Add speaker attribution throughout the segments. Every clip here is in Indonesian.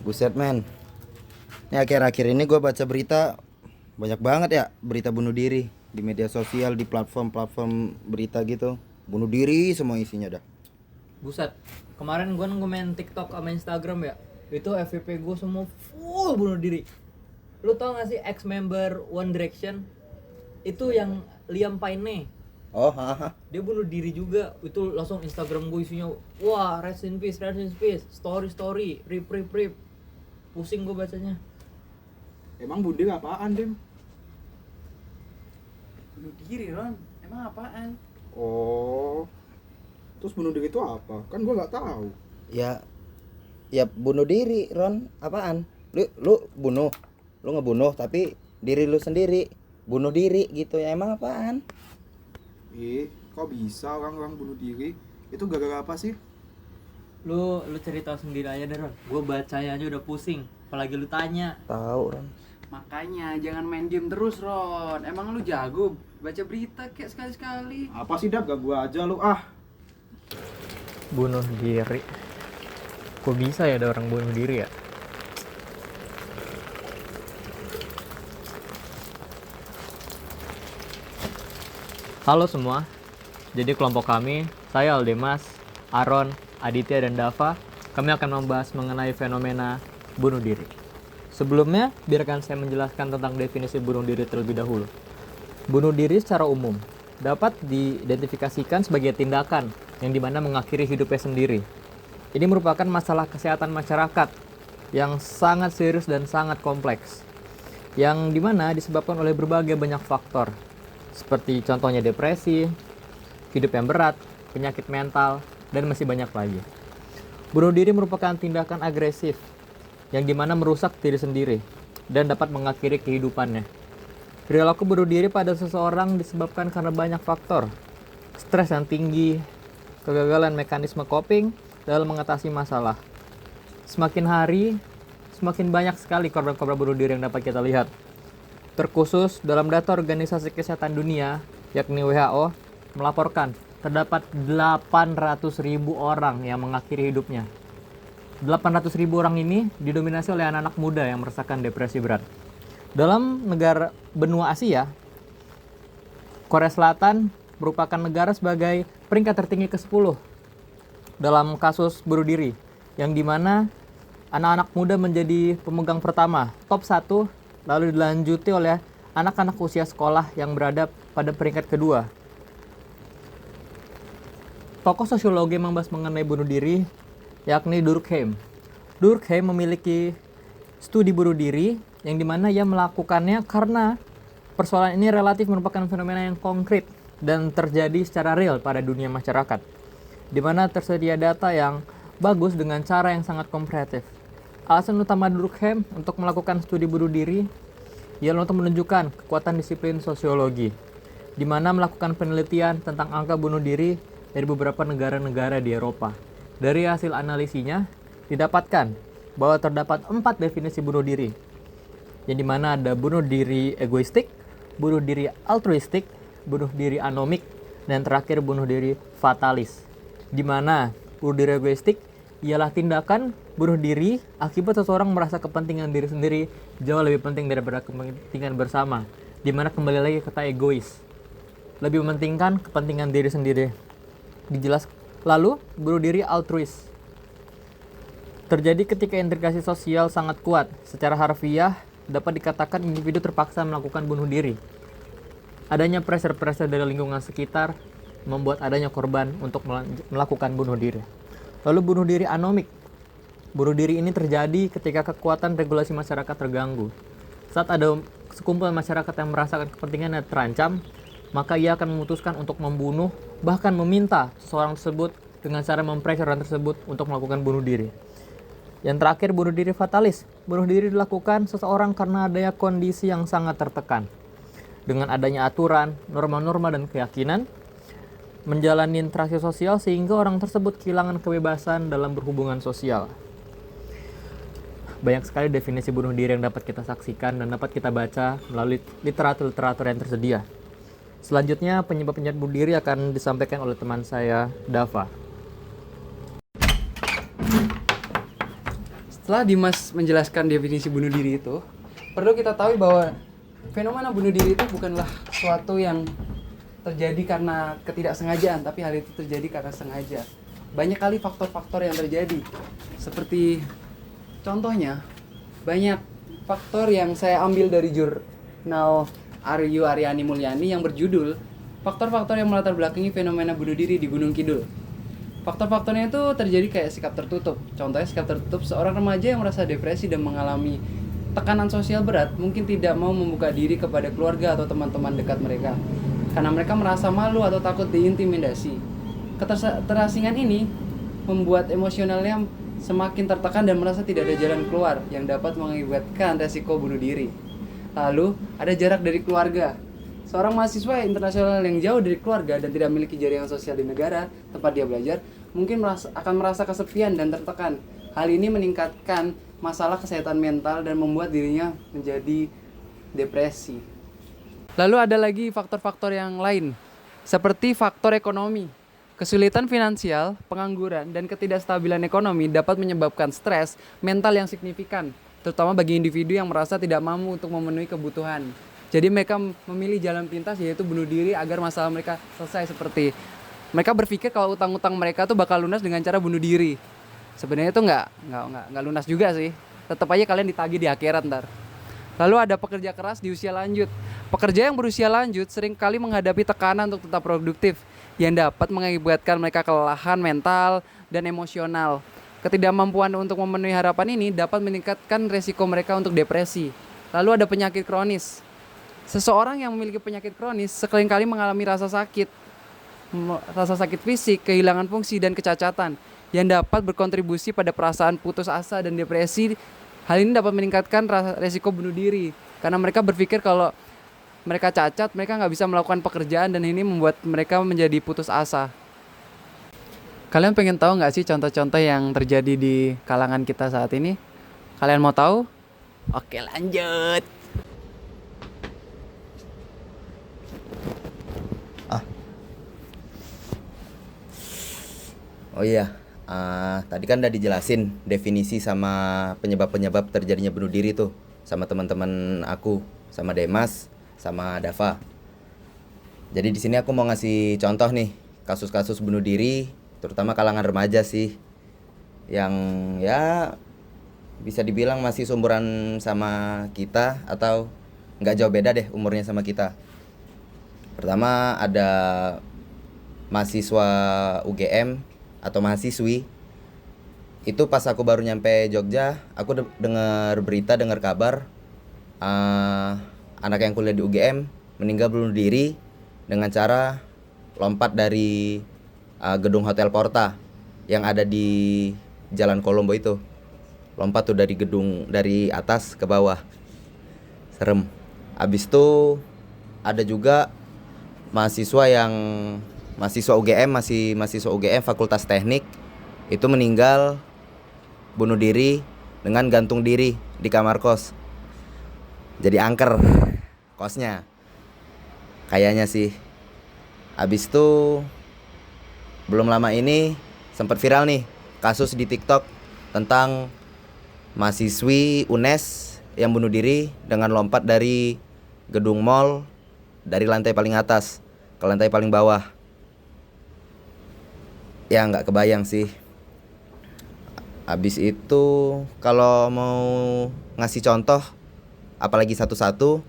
Speaker 1: Buset men. Ini akhir-akhir ini gue baca berita banyak banget ya, berita bunuh diri di media sosial, di platform-platform berita gitu. Bunuh diri semua isinya dah.
Speaker 2: Buset, kemarin gue main TikTok sama Instagram ya, itu FYP gue semua full bunuh diri. Lu tau gak sih ex-member One Direction? Itu yang Liam Payne,
Speaker 1: Oh, haha.
Speaker 2: dia bunuh diri juga. Itu langsung Instagram gue isinya, wah rest in peace, story, rip. Pusing gue bacanya.
Speaker 3: Emang bunuh diri apaan, Dim?
Speaker 4: Bunuh diri, Ron. Emang apaan?
Speaker 3: Oh. Terus bunuh diri itu apa? Kan gua nggak tahu.
Speaker 1: Ya, ya bunuh diri, Ron. Apaan? Lu bunuh. Lu ngebunuh tapi diri lu sendiri. Bunuh diri gitu ya. Emang apaan?
Speaker 3: Kok bisa orang-orang bunuh diri? Itu gara-gara apa sih?
Speaker 2: Lu cerita sendiri aja deh Ron, gue bacanya aja udah pusing, apalagi lu tanya.
Speaker 1: Tahu, Ron.
Speaker 4: Makanya jangan main game terus, Ron. Emang lu jago baca berita kayak sekali-sekali?
Speaker 3: Apa sih, Dap? Gak gua aja lu. Ah.
Speaker 2: Bunuh diri, kok bisa ya ada orang bunuh diri ya? Halo semua, jadi kelompok kami, saya Aldemas, Aaron, Aditya, dan Dava, kami akan membahas mengenai fenomena bunuh diri. Sebelumnya, biarkan saya menjelaskan tentang definisi bunuh diri terlebih dahulu. Bunuh diri secara umum dapat diidentifikasikan sebagai tindakan yang dimana mengakhiri hidupnya sendiri. Ini merupakan masalah kesehatan masyarakat yang sangat serius dan sangat kompleks, yang dimana disebabkan oleh berbagai banyak faktor, seperti contohnya depresi, hidup yang berat, penyakit mental, dan masih banyak lagi. Bunuh diri merupakan tindakan agresif yang dimana merusak diri sendiri dan dapat mengakhiri kehidupannya. Perilaku bunuh diri pada seseorang disebabkan karena banyak faktor, stres yang tinggi, kegagalan mekanisme coping dalam mengatasi masalah. Semakin hari, semakin banyak sekali korban-korban bunuh diri yang dapat kita lihat. Terkhusus dalam data Organisasi Kesehatan Dunia, yakni WHO, melaporkan terdapat 800.000 orang yang mengakhiri hidupnya. 800.000 orang ini didominasi oleh anak-anak muda yang merasakan depresi berat. Dalam negara benua Asia, Korea Selatan merupakan negara sebagai peringkat tertinggi ke-10 dalam kasus bunuh diri, yang dimana anak-anak muda menjadi pemegang pertama, top 1, lalu dilanjuti oleh anak-anak usia sekolah yang berada pada peringkat kedua. Tokoh sosiologi yang membahas mengenai bunuh diri yakni Durkheim. Durkheim memiliki studi bunuh diri yang dimana ia melakukannya karena persoalan ini relatif merupakan fenomena yang konkret dan terjadi secara real pada dunia masyarakat, di mana tersedia data yang bagus dengan cara yang sangat komprehensif. Alasan utama Durkheim untuk melakukan studi bunuh diri ialah untuk menunjukkan kekuatan disiplin sosiologi, di mana melakukan penelitian tentang angka bunuh diri dari beberapa negara-negara di Eropa. Dari hasil analisinya, didapatkan bahwa terdapat 4 definisi bunuh diri, yang dimana ada bunuh diri egoistik, bunuh diri altruistik, bunuh diri anomik, dan terakhir bunuh diri fatalis. Di mana bunuh diri egoistik ialah tindakan bunuh diri akibat seseorang merasa kepentingan diri sendiri jauh lebih penting daripada kepentingan bersama, di mana kembali lagi kata egois, lebih mementingkan kepentingan diri sendiri. Dijelas. Lalu, bunuh diri altruis terjadi ketika integrasi sosial sangat kuat. Secara harfiah, dapat dikatakan individu terpaksa melakukan bunuh diri. Adanya pressure dari lingkungan sekitar membuat adanya korban untuk melakukan bunuh diri. Lalu bunuh diri anomik. Bunuh diri ini terjadi ketika kekuatan regulasi masyarakat terganggu. Saat ada sekumpulan masyarakat yang merasakan kepentingannya terancam, maka ia akan memutuskan untuk membunuh, bahkan meminta seseorang tersebut dengan cara mempressure orang tersebut untuk melakukan bunuh diri. Yang terakhir, bunuh diri fatalis. Bunuh diri dilakukan seseorang karena adanya kondisi yang sangat tertekan. Dengan adanya aturan, norma-norma, dan keyakinan, menjalani interaksi sosial sehingga orang tersebut kehilangan kebebasan dalam berhubungan sosial. Banyak sekali definisi bunuh diri yang dapat kita saksikan dan dapat kita baca melalui literatur-literatur yang tersedia. Selanjutnya, penyebab-penyebab bunuh diri akan disampaikan oleh teman saya, Dava.
Speaker 4: Setelah Dimas menjelaskan definisi bunuh diri itu, perlu kita tahu bahwa fenomena bunuh diri itu bukanlah sesuatu yang terjadi karena ketidaksengajaan, tapi hal itu terjadi karena sengaja. Banyak kali faktor-faktor yang terjadi. Seperti contohnya, banyak faktor yang saya ambil dari jurnal Aryu Aryani Mulyani yang berjudul Faktor-faktor yang melatar belakangi fenomena bunuh diri di Gunung Kidul. Faktor-faktornya itu terjadi kayak sikap tertutup. Contohnya sikap tertutup, seorang remaja yang merasa depresi dan mengalami tekanan sosial berat mungkin tidak mau membuka diri kepada keluarga atau teman-teman dekat mereka karena mereka merasa malu atau takut diintimidasi. Keterasingan ini membuat emosionalnya semakin tertekan dan merasa tidak ada jalan keluar yang dapat mengakibatkan resiko bunuh diri. Lalu, ada jarak dari keluarga. Seorang mahasiswa internasional yang jauh dari keluarga dan tidak memiliki jaringan sosial di negara tempat dia belajar mungkin akan merasa kesepian dan tertekan. Hal ini meningkatkan masalah kesehatan mental dan membuat dirinya menjadi depresi. Lalu ada lagi faktor-faktor yang lain, seperti faktor ekonomi. Kesulitan finansial, pengangguran, dan ketidakstabilan ekonomi dapat menyebabkan stres mental yang signifikan, terutama bagi individu yang merasa tidak mampu untuk memenuhi kebutuhan. Jadi mereka memilih jalan pintas, yaitu bunuh diri agar masalah mereka selesai. Seperti mereka berpikir kalau utang-utang mereka tuh bakal lunas dengan cara bunuh diri. Sebenarnya itu nggak lunas juga sih. Tetap aja kalian ditagih di akhirat ntar. Lalu ada pekerja keras di usia lanjut. Pekerja yang berusia lanjut sering kali menghadapi tekanan untuk tetap produktif yang dapat mengakibatkan mereka kelelahan mental dan emosional. Ketidakmampuan untuk memenuhi harapan ini dapat meningkatkan resiko mereka untuk depresi. Lalu ada penyakit kronis. Seseorang yang memiliki penyakit kronis seringkali mengalami rasa sakit fisik, kehilangan fungsi, dan kecacatan yang dapat berkontribusi pada perasaan putus asa dan depresi. Hal ini dapat meningkatkan resiko bunuh diri karena mereka berpikir kalau mereka cacat, mereka nggak bisa melakukan pekerjaan dan ini membuat mereka menjadi putus asa. Kalian pengen tahu nggak sih contoh-contoh yang terjadi di kalangan kita saat ini? Kalian mau tahu? Oke, lanjut.
Speaker 1: Oh iya, tadi kan udah dijelasin definisi sama penyebab-penyebab terjadinya bunuh diri tuh sama teman-teman aku, sama Demas, sama Dava. Jadi di sini aku mau ngasih contoh nih kasus-kasus bunuh diri, terutama kalangan remaja sih, yang ya bisa dibilang masih seumuran sama kita atau nggak jauh beda deh umurnya sama kita. Pertama ada mahasiswa UGM atau mahasiswi. Itu pas aku baru nyampe Jogja, aku dengar kabar anak yang kuliah di UGM meninggal bunuh diri dengan cara lompat dari gedung Hotel Porta yang ada di Jalan Kolombo itu. Lompat tuh dari atas ke bawah. Serem. Abis itu ada juga mahasiswa UGM Fakultas Teknik itu meninggal bunuh diri dengan gantung diri di kamar kos. Jadi angker kosnya kayaknya sih. Abis itu belum lama ini sempat viral nih kasus di TikTok tentang mahasiswi UNES yang bunuh diri dengan lompat dari gedung mall dari lantai paling atas ke lantai paling bawah. Ya nggak kebayang sih. Abis itu kalau mau ngasih contoh apalagi satu-satu,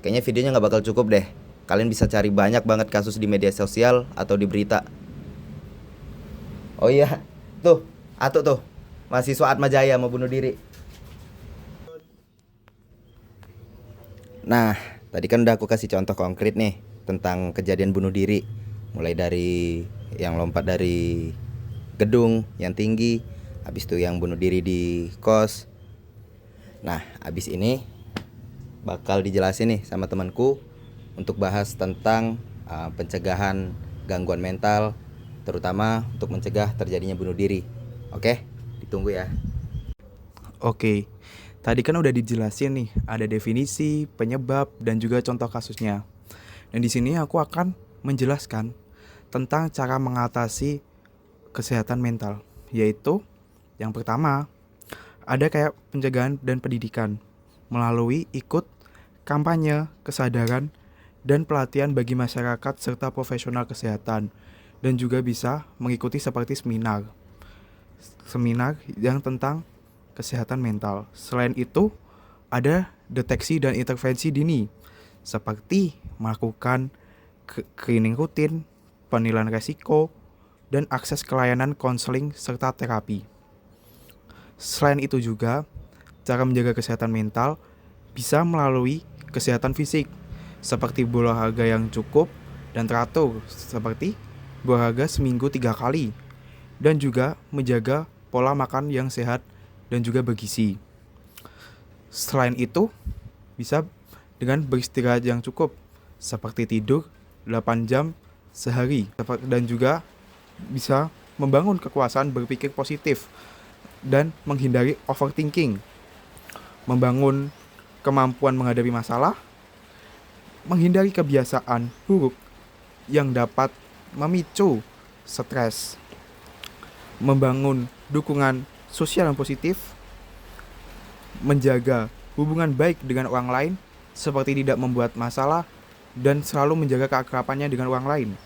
Speaker 1: kayaknya videonya nggak bakal cukup deh. Kalian bisa cari banyak banget kasus di media sosial atau di berita. Oh iya, tuh mahasiswa Atmajaya mau bunuh diri. Nah, tadi kan udah aku kasih contoh konkret nih tentang kejadian bunuh diri. Mulai dari yang lompat dari gedung yang tinggi, habis itu yang bunuh diri di kos. Nah, habis ini bakal dijelasin nih sama temanku untuk bahas tentang pencegahan gangguan mental, terutama untuk mencegah terjadinya bunuh diri. Oke, ditunggu ya.
Speaker 3: Oke, tadi kan udah dijelasin nih, ada definisi, penyebab, dan juga contoh kasusnya. Dan di sini aku akan menjelaskan tentang cara mengatasi kesehatan mental, yaitu yang pertama ada kayak pencegahan dan pendidikan melalui ikut kampanye, kesadaran, dan pelatihan bagi masyarakat serta profesional kesehatan, dan juga bisa mengikuti seperti seminar yang tentang kesehatan mental. Selain itu, ada deteksi dan intervensi dini seperti melakukan screening rutin, penilaian resiko, dan akses ke layanan konseling serta terapi. Selain itu juga, cara menjaga kesehatan mental bisa melalui kesehatan fisik, seperti berolahraga yang cukup dan teratur, seperti berolahraga seminggu 3 kali, dan juga menjaga pola makan yang sehat dan juga bergizi. Selain itu, bisa dengan beristirahat yang cukup, seperti tidur 8 jam sehari, dan juga bisa membangun kekuasaan berpikir positif dan menghindari overthinking, membangun kemampuan menghadapi masalah, menghindari kebiasaan buruk yang dapat memicu stres, membangun dukungan sosial yang positif, menjaga hubungan baik dengan orang lain seperti tidak membuat masalah dan selalu menjaga keakrabannya dengan orang lain,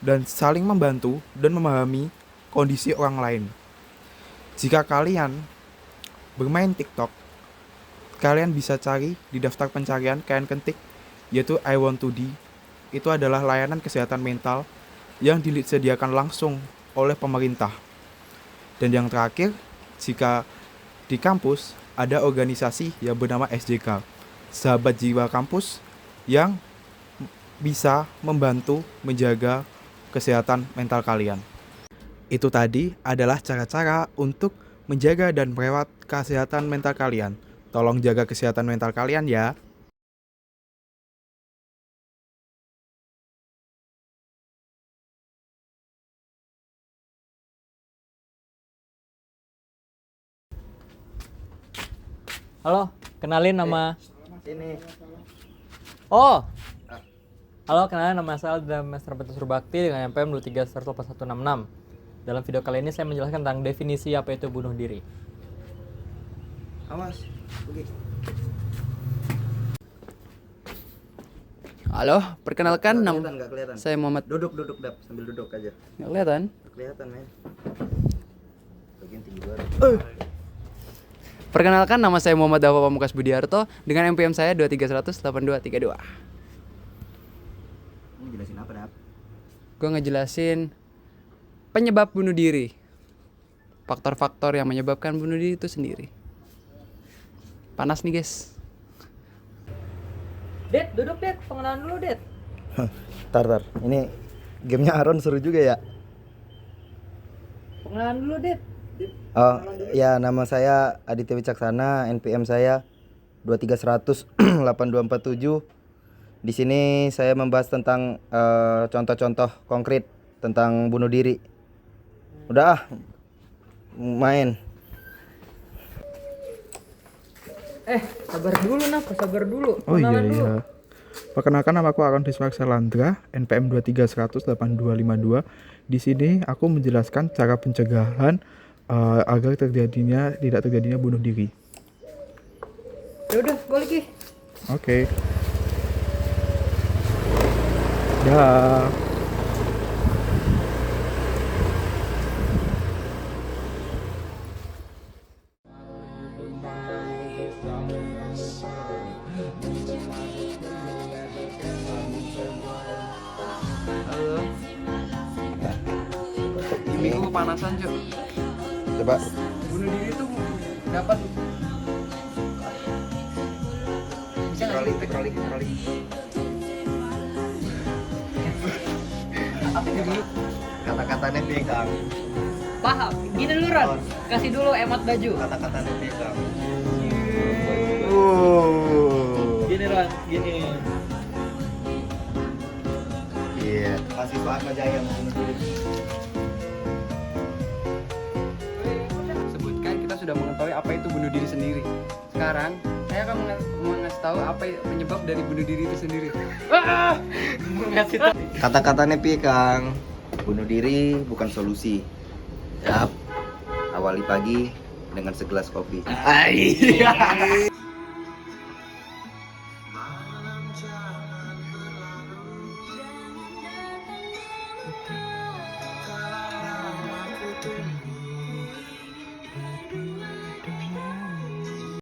Speaker 3: dan saling membantu dan memahami kondisi orang lain. Jika kalian bermain TikTok, kalian bisa cari di daftar pencarian, kalian ketik yaitu I Want To Di. Itu adalah layanan kesehatan mental yang disediakan langsung oleh pemerintah. Dan yang terakhir, jika di kampus ada organisasi yang bernama SJK, Sahabat Jiwa Kampus, yang bisa membantu menjaga kesehatan mental kalian. Itu tadi adalah cara-cara untuk menjaga dan merawat kesehatan mental kalian. Tolong jaga kesehatan mental kalian ya.
Speaker 2: Halo, kenalin nama.
Speaker 1: Ini.
Speaker 2: Oh. Halo, kenalin nama saya Aldra Master Petrus Surbakti dengan NPM 23 Dalam video kali ini saya menjelaskan tentang definisi apa itu bunuh diri.
Speaker 1: Awas. Oke.
Speaker 4: Halo, perkenalkan nama
Speaker 1: Nggak kelihatan.
Speaker 4: saya Muhammad.
Speaker 1: Duduk Dap, sambil duduk aja.
Speaker 4: Nggak kelihatan?
Speaker 1: Kelihatan, men. Bagian tinggi baru.
Speaker 4: Perkenalkan nama saya Muhammad Dafa Pamungkas Budiarto dengan NPM saya 231008232.
Speaker 1: Ini jelasin apa, Dap?
Speaker 4: Gue ngejelasin penyebab bunuh diri. Faktor-faktor yang menyebabkan bunuh diri itu sendiri. Panas nih, guys.
Speaker 2: Det, duduk Det, pengenalan dulu Det.
Speaker 1: Tar. Ini gamenya Aaron seru juga ya.
Speaker 2: Pengenalan dulu Det.
Speaker 1: Oh, ya, nama saya Aditya Wicaksana, NPM saya 231008247. Di sini saya membahas tentang contoh-contoh konkret tentang bunuh diri. Udah main.
Speaker 2: Sabar dulu sabar dulu.
Speaker 3: Oh iya
Speaker 2: Pengenalan dulu.
Speaker 3: iya. Perkenalkan, nama aku Aaron Diswaksalandra, NPM 231008252. Di sini aku menjelaskan cara pencegahan agar tidak terjadinya bunuh diri.
Speaker 2: Ya udah, balik Ki.
Speaker 3: Oke. Dah.
Speaker 4: Halo. Ini gue kepanasan, Cok.
Speaker 1: Coba.
Speaker 4: Bunuh diri itu dapat bisa nggak sih?
Speaker 1: Rolling.
Speaker 4: Apa dulu?
Speaker 1: Kata-katanya pegang.
Speaker 2: Paham. Gini dulu Ran. Kasih dulu emot baju.
Speaker 1: Kata-katanya pegang.
Speaker 2: Gini Ran, gini.
Speaker 1: Iya, kasih Atma Jaya mau bunuh diri.
Speaker 4: Sebutkan, kita sudah mengetahui apa itu bunuh diri sendiri. Sekarang saya akan mengasih tahu apa penyebab dari bunuh diri itu sendiri.
Speaker 2: Ngasih tahu.
Speaker 1: Kata-katanya pegang. Bunuh diri bukan solusi. Yap. Awali pagi, dengan segelas kopi.